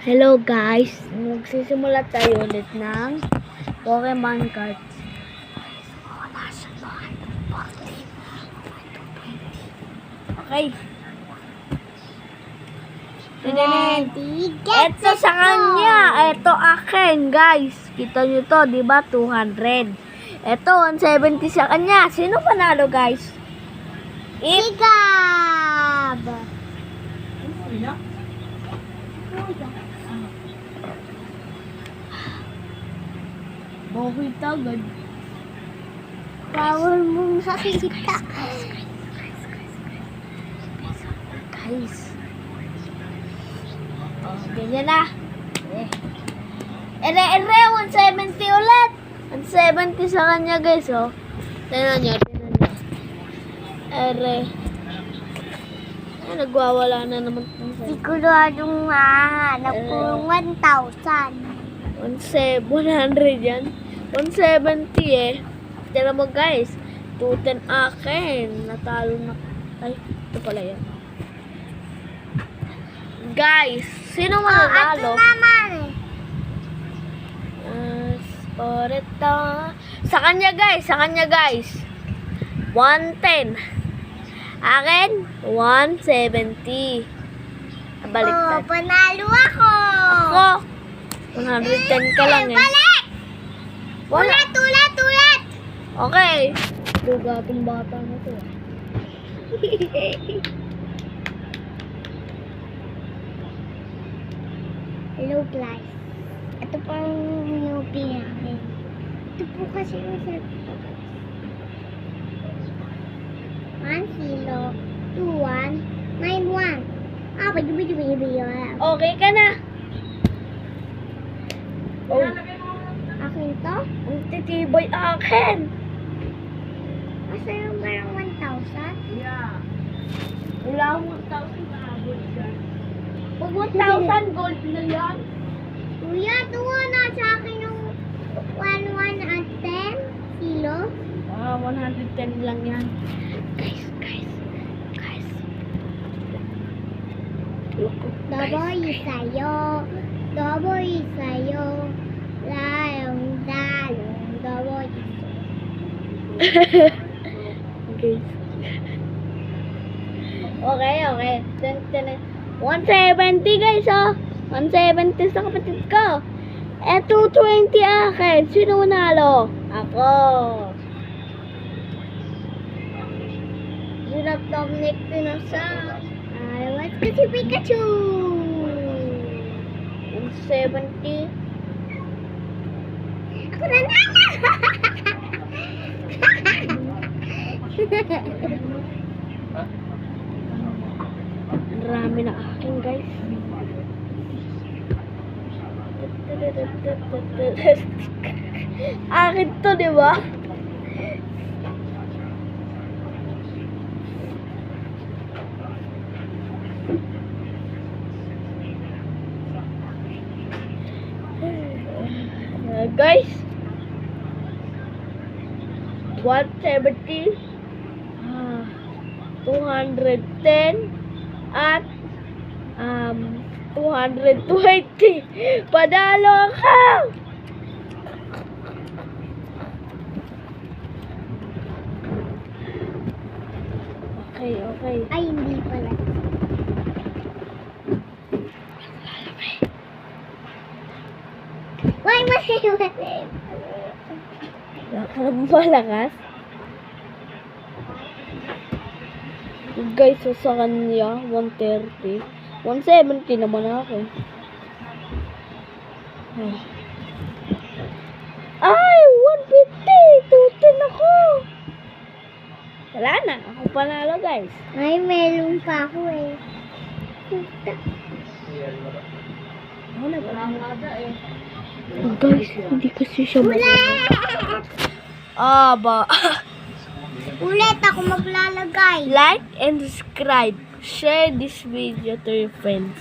Hello guys, magsisimula tayo ulit ng Pokemon cards. Okay. Ito sa kanya, ito akin guys. Kita nyo to, di ba? 200. Ito 170 sa kanya. Sino panalo guys? Igab! Bawi tagad. Bawal mong sakita. Guys. Oh, ganyan na. Ere, 170 ulit. 170 sa kanya guys, oh. Tignan nyo. Ere. Ay, nagwawala na naman. Siguradong mahanap ko yung 1,000. 100 yan. 170 eh. Tira mo guys. 210 akin. Natalo na. Ay, ito pala yan. Guys, sino mananalo? Ito naman eh. Por ito. Sa kanya guys. 110. Akin, 170. Baliktad. Panalo ako. Ako, 110 ka lang eh. Balik! Wala. Ulit! Okay. Dugatong bata na to. Hello guys. Ito po ang newbie namin. Ito po kasi yung set ko. 1 kilo, 2, 1, 9, 1. Bidi. Okay ka na. Oh, Akin to? ang titibay akin. Asa yung parang 1,000? Yeah. Wala akong 1,000 na abot dyan. Pag 1,000 gold na yan. Kuya, tuwa na sa akin yung 1 at 10 kilo. 110 lang yan. Guys. Double sa'yo. Lalong, double Guys. Okay. 170 guys, oh. 170 sa kapatid ko. 220 akin. Sino nanalo? Ako. Sinaptomnic pinasa. What's ko si Pikachu? 170. Ako nanalo! Ang rami na akin guys. Akin to, di ba? Guys, 170, 210 at 220. Padalo ka! Okay. Ay, hindi pala. Why, mali. Malakas. Guys, so sa kanya, 130. 170 naman ako. Ay, 150! 210 ako! Wala na. Ako panalo, guys. Ay, meron pa ako eh. Wala nga eh. Guys, hindi kasi siya Ulit! ba? Ulit ako maglalagay. Like and subscribe. Share this video to your friends.